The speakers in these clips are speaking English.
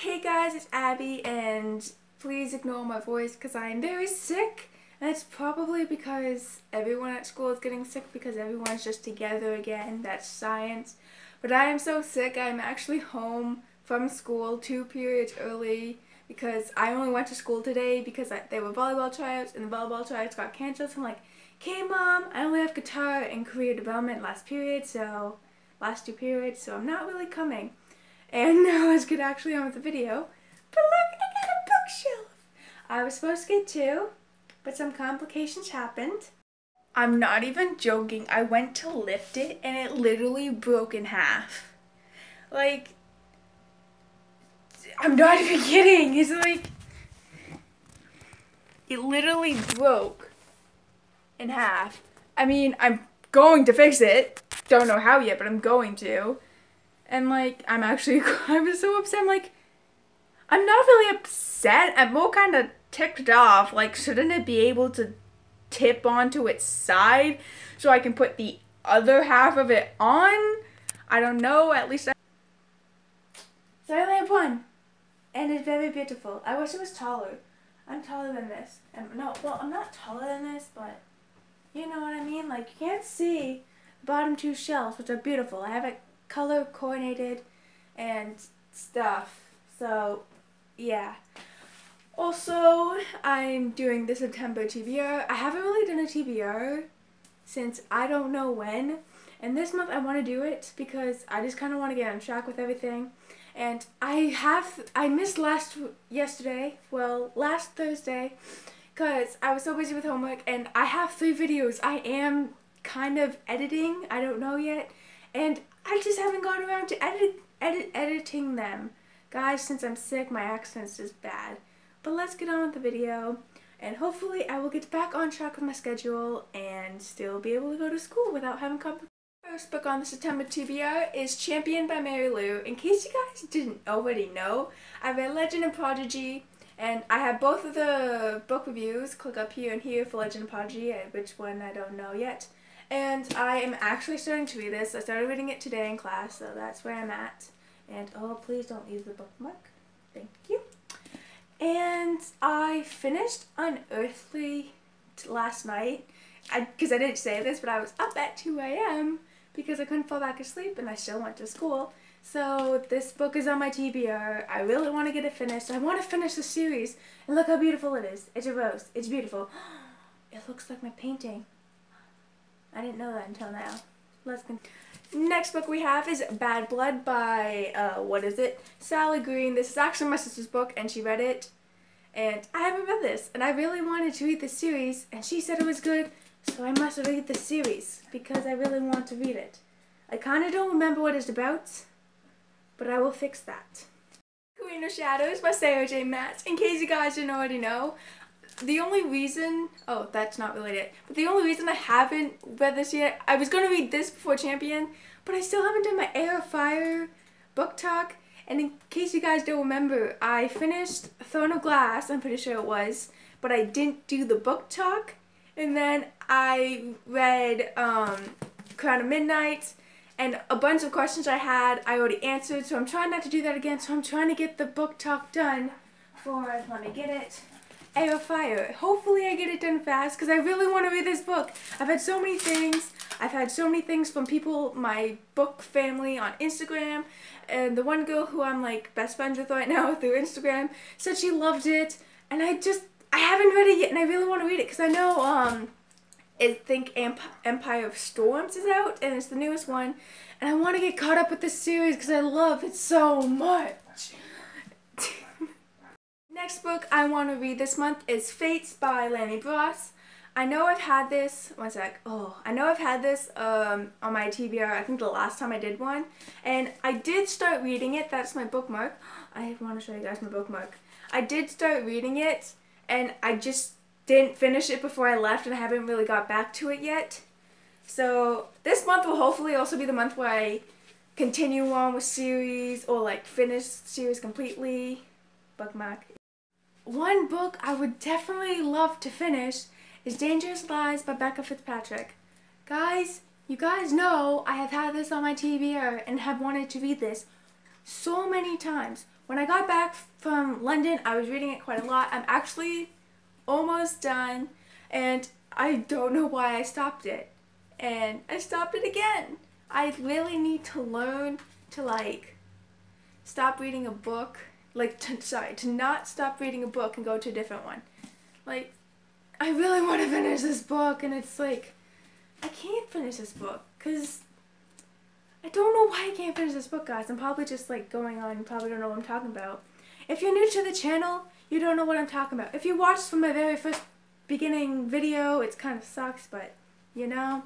Hey guys, it's Abby, and please ignore my voice because I am very sick, and it's probably because everyone at school is getting sick because everyone's just together again. That's science. But I am so sick, I'm actually home from school 2 periods early because I only went to school today because there were volleyball tryouts and the volleyball tryouts got canceled. So I'm like, okay mom, I only have guitar and career development last 2 periods, so I'm not really coming. And now let's get actually on with the video. But look, I got a bookshelf! I was supposed to get 2, but some complications happened. I'm not even joking. I went to lift it and it literally broke in half. Like, I'm not even kidding. It's like, it literally broke in half. I mean, I'm going to fix it. Don't know how yet, but I'm going to. And like, I was so upset. I'm like, I'm not really upset. I'm more kind of ticked off. Like, shouldn't it be able to tip onto its side so I can put the other half of it on? I don't know. At least So I only have one. And it's very beautiful. I wish it was taller. I'm taller than this. No, well, I'm not taller than this, but you know what I mean? Like, you can't see the bottom 2 shelves, which are beautiful. I have it color coordinated and stuff, so yeah. Also, I'm doing the September TBR. I haven't really done a TBR since I don't know when, and this month I want to do it because I just kind of want to get on track with everything. And I missed last Thursday because I was so busy with homework, and I have 3 videos I am kind of editing. I don't know yet, and I just haven't gone around to editing them. Guys, since I'm sick, my accent's just bad. But let's get on with the video, and hopefully I will get back on track with my schedule and still be able to go to school without having complications. First book on the September TBR is Champion by Mary Lou. In case you guys didn't already know, I read Legend and Prodigy, and I have both of the book reviews. Click up here and here for Legend and Prodigy, which one I don't know yet. And I am actually starting to read this. I started reading it today in class, so that's where I'm at. And oh, please don't use the bookmark. Thank you. And I finished Unearthly last night. Because I didn't say this, but I was up at 2 a.m. because I couldn't fall back asleep and I still went to school. So this book is on my TBR. I really want to get it finished. I want to finish the series. And look how beautiful it is. It's a rose. It's beautiful. It looks like my painting. I didn't know that until now. Let's continue. Next book we have is Bad Blood by, Sally Green. This is actually my sister's book, and she read it. And I haven't read this, and I really wanted to read the series, and she said it was good, so I must read the series, because I really want to read it. I kind of don't remember what it's about, but I will fix that. Communal Shadows by Sarah J. Maas. In case you guys didn't already know, the only reason, oh, that's not related, but the only reason I haven't read this yet, I was going to read this before Champion, but I still haven't done my Air of Fire book talk. And in case you guys don't remember, I finished Throne of Glass, I'm pretty sure it was, but I didn't do the book talk. And then I read Crown of Midnight, and a bunch of questions I had I already answered, so I'm trying not to do that again. So I'm trying to get the book talk done for, let me get it, Air of Fire. Hopefully I get it done fast because I really want to read this book. I've had so many things. I've had so many things from people, my book family on Instagram, and the one girl who I'm like best friends with right now through Instagram said she loved it, and I haven't read it yet, and I really want to read it because I know I think Empire of Storms is out, and it's the newest one, and I want to get caught up with this series because I love it so much. Next book I want to read this month is Fates by Lanny Bross. I know I've had this, I know I've had this on my TBR, I think the last time I did one, and I did start reading it. That's my bookmark. I want to show you guys my bookmark. I did start reading it, and I just didn't finish it before I left, and I haven't really got back to it yet. So this month will hopefully also be the month where I continue on with series, or like finish series completely. Bookmark. One book I would definitely love to finish is Dangerous Lies by Becca Fitzpatrick. Guys, you guys know I have had this on my TBR and have wanted to read this so many times. When I got back from London, I was reading it quite a lot. I'm actually almost done, and I don't know why I stopped it. And I stopped it again. I really need to learn to like stop reading a book, like to not stop reading a book and go to a different one. Like, I really want to finish this book, and it's like, I can't finish this book, because I don't know why I can't finish this book, guys. I'm probably just like going on, you probably don't know what I'm talking about. If you're new to the channel, you don't know what I'm talking about. If you watched from my very first beginning video, it kind of sucks, but you know,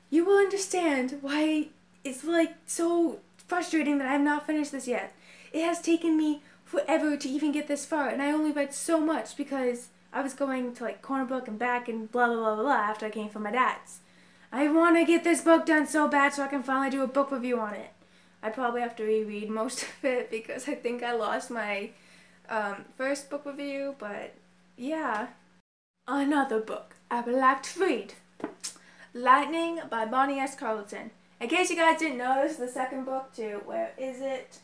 you will understand why it's like so frustrating that I have not finished this yet. It has taken me forever to even get this far, and I only read so much because I was going to like Corner Book and back and blah blah blah blah after I came from my dad's. I want to get this book done so bad so I can finally do a book review on it. I probably have to reread most of it because I think I lost my first book review, but yeah. Another book I would like to read. Lightning by Bonnie S. Carlton. In case you guys didn't know, this is the second book to, where is it?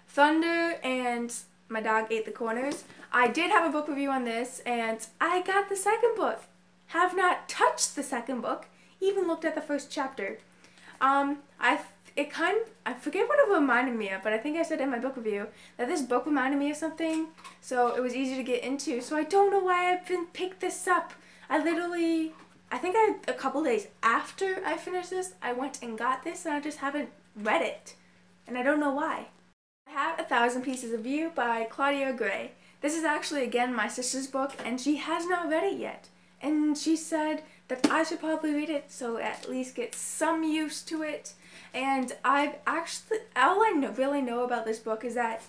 Thunder and My Dog Ate the Corners. I did have a book review on this, and I got the second book. Have not touched the second book. Even looked at the first chapter. I forget what it reminded me of, but I think I said in my book review that this book reminded me of something, so it was easy to get into. So I don't know why I've been picked this up. I think a couple days after I finished this, I went and got this, and I just haven't read it, and I don't know why. I have 1,000 Pieces of You by Claudia Gray. This is actually again my sister's book, and she has not read it yet, and she said that I should probably read it so at least get some use to it. And I've actually, all I really know about this book is that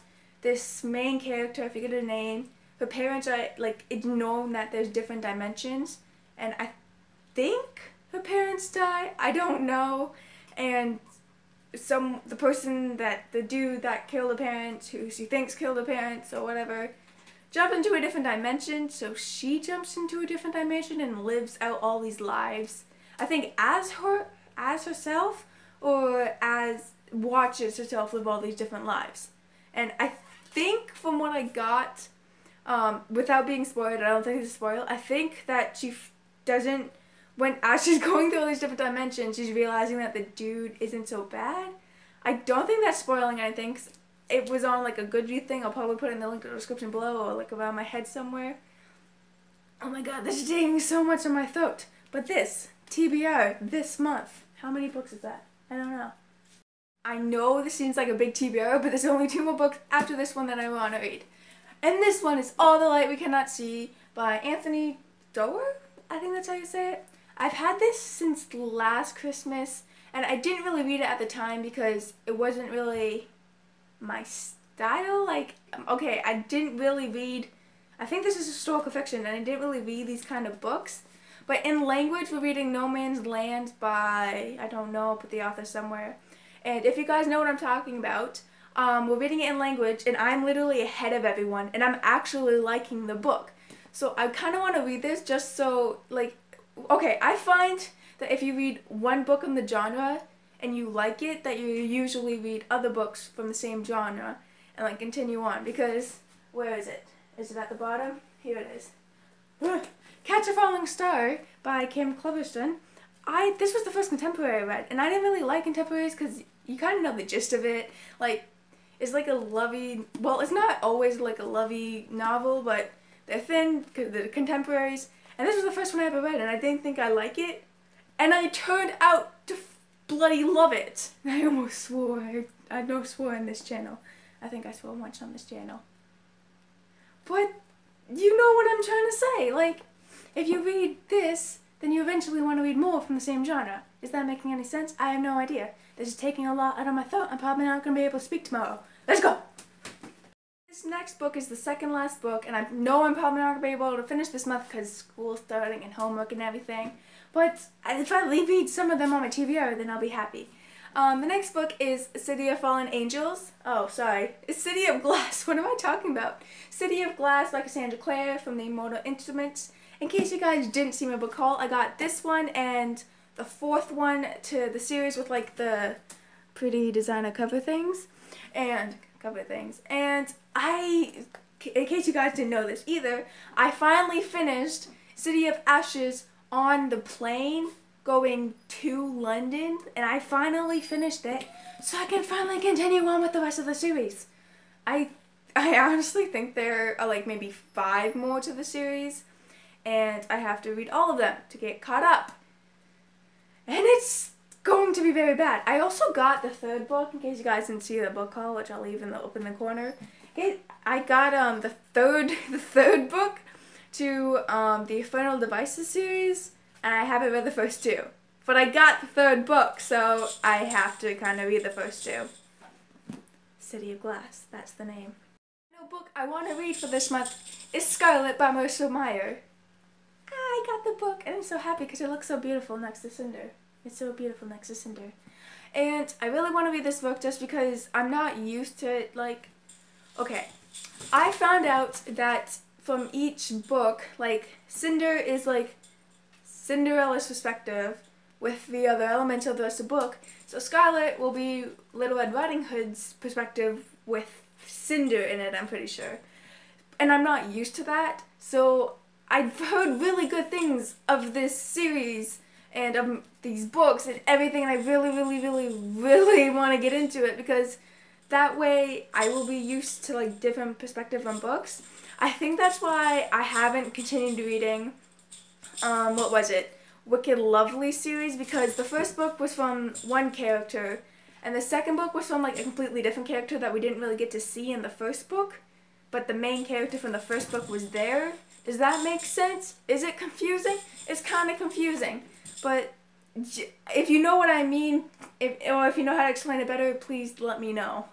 this main character, I forget her name, her parents are like, it's known that there's different dimensions, and I think her parents die, I don't know, and the dude that killed the parents, who she thinks killed the parents or whatever, jump into a different dimension, so she jumps into a different dimension and lives out all these lives. I think as herself, or as watches herself live all these different lives. And I think from what I got, without being spoiled, I don't think it's a spoil, I think that she doesn't, as she's going through all these different dimensions, she's realizing that the dude isn't so bad. I don't think that's spoiling anything, 'cause it was on like a Goodreads thing. I'll probably put it in the link in the description below, or like around my head somewhere. Oh my god, this is taking so much on my throat. But this, TBR, this month, how many books is that? I don't know. I know this seems like a big TBR, but there's only 2 more books after this one that I want to read. And this one is All the Light We Cannot See by Anthony Doerr? I think that's how you say it. I've had this since last Christmas, and I didn't really read it at the time because it wasn't really my style. Like, okay, I didn't really read, I think this is historical fiction, and I didn't really read these kind of books. But in language, we're reading No Man's Land by, I don't know, I'll put the author somewhere. And if you guys know what I'm talking about, we're reading it in language, and I'm literally ahead of everyone, and I'm actually liking the book. So I kind of want to read this just so, like, okay, I find that if you read one book in the genre and you like it, that you usually read other books from the same genre and like continue on, because, where is it? Is it at the bottom? Here it is. Catch a Falling Star by Kim Cleverston. This was the first contemporary I read, and I didn't really like contemporaries because you kind of know the gist of it. Like, it's like a lovey, well, it's not always like a lovey novel, but they're thin, the contemporaries, and this was the first one I ever read, and I didn't think I like it, and I turned out to bloody love it. I almost swore. I don't swore on this channel. I think I swore once on this channel. But you know what I'm trying to say. Like, if you read this, then you eventually want to read more from the same genre. Is that making any sense? I have no idea. This is taking a lot out of my throat. I'm probably not going to be able to speak tomorrow. Let's go! This next book is the second last book, and I know I'm probably not going to be able to finish this month because school's starting and homework and everything. But if I read some of them on my TBR, then I'll be happy. The next book is City of Fallen Angels. Oh, sorry. It's City of Glass. What am I talking about? City of Glass by Cassandra Clare from the Immortal Instruments. In case you guys didn't see my book haul, I got this one and the 4th one to the series with like the pretty designer cover things. and a couple of things. And in case you guys didn't know this either, I finally finished City of Ashes on the plane going to London, and I finally finished it, so I can finally continue on with the rest of the series. I honestly think there are like maybe 5 more to the series, and I have to read all of them to get caught up. And it's going to be very bad. I also got the 3rd book, in case you guys didn't see the book haul, which I'll leave up in the corner. I got the third book to the Infernal Devices series, and I haven't read the first 2. But I got the 3rd book, so I have to kind of read the first 2. City of Glass, that's the name. The book I want to read for this month is Scarlet by Marissa Meyer. I got the book, and I'm so happy because it looks so beautiful next to Cinder. It's so beautiful next to Cinder. And I really want to read this book just because I'm not used to it, like, okay. I found out that from each book, like, Cinder is like Cinderella's perspective with the other elements of the rest of the book. So Scarlet will be Little Red Riding Hood's perspective with Cinder in it, I'm pretty sure. And I'm not used to that, so I've heard really good things of this series and of these books and everything, and I really want to get into it because that way I will be used to like different perspectives on books. I think that's why I haven't continued reading, what was it? Wicked Lovely series, because the first book was from one character and the second book was from like a completely different character that we didn't really get to see in the first book, but the main character from the first book was there. Does that make sense? Is it confusing? It's kind of confusing, but if you know what I mean, or if you know how to explain it better, please let me know.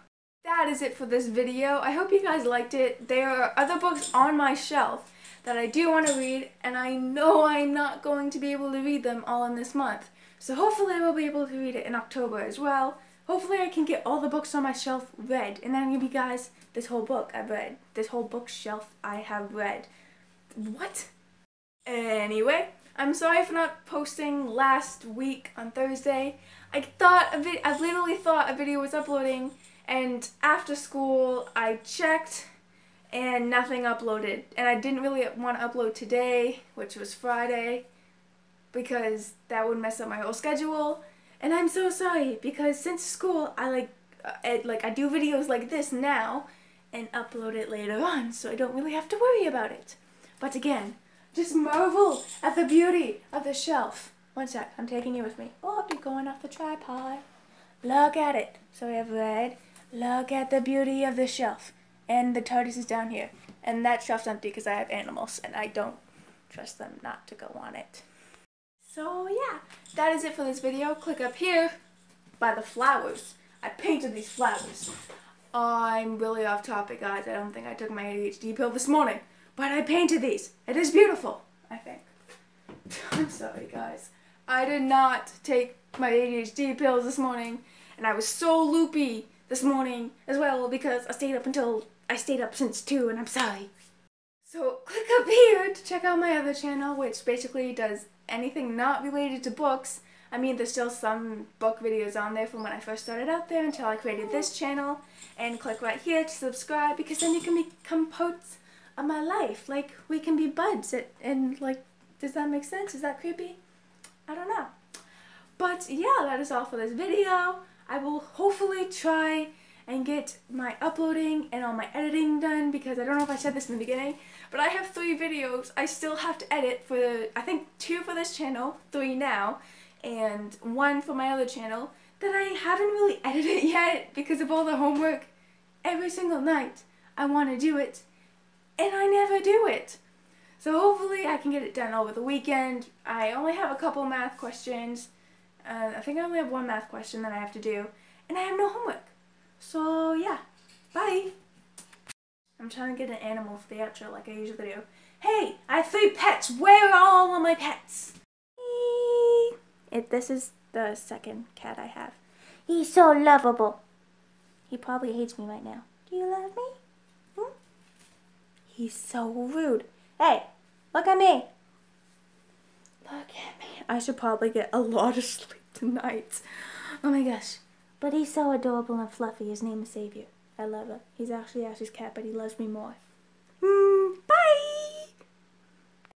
That is it for this video. I hope you guys liked it. There are other books on my shelf that I do want to read, and I know I'm not going to be able to read them all in this month. So hopefully I will be able to read it in October as well. Hopefully I can get all the books on my shelf read, and then I'll give you guys this whole book I've read. This whole bookshelf I have read. What? Anyway, I'm sorry for not posting last week on Thursday. I literally thought a video was uploading, and after school I checked and nothing uploaded. And I didn't really want to upload today, which was Friday, because that would mess up my whole schedule. And I'm so sorry, because since school I I do videos like this now and upload it later on, so I don't really have to worry about it. But again, just marvel at the beauty of the shelf. One sec, I'm taking you with me. Oh, you're going off the tripod. Look at it. So we have red. Look at the beauty of the shelf. And the TARDIS is down here. And that shelf's empty because I have animals and I don't trust them not to go on it. So yeah, that is it for this video. Click up here by the flowers. I painted these flowers. I'm really off topic, guys. I don't think I took my ADHD pill this morning. But I painted these. It is beautiful, I think. I'm sorry, guys. I did not take my ADHD pills this morning, and I was so loopy this morning as well because I stayed up since 2, and I'm sorry. So click up here to check out my other channel, which basically does anything not related to books. I mean, there's still some book videos on there from when I first started out there until I created this channel. And click right here to subscribe, because then you can become parts of my life. Like, we can be buds, and like, does that make sense? Is that creepy? I don't know. But yeah, that is all for this video. I will hopefully try and get my uploading and all my editing done, because I don't know if I said this in the beginning, but I have 3 videos I still have to edit for I think 2 for this channel, 3 now, and 1 for my other channel that I haven't really edited yet because of all the homework. Every single night I want to do it, and I never do it. So hopefully I can get it done over the weekend. I only have a couple math questions. I think I only have 1 math question that I have to do, and I have no homework. So yeah, bye. I'm trying to get an animal for the outro like I usually do. Hey, I have 3 pets. Where are all of my pets? This is the second cat I have. He's so lovable. He probably hates me right now. Do you love me? Hmm? He's so rude. Hey, look at me. Look at me. I should probably get a lot of sleep tonight. Oh my gosh. But he's so adorable and fluffy. His name is Savior. I love him. He's actually Ash's cat, but he loves me more.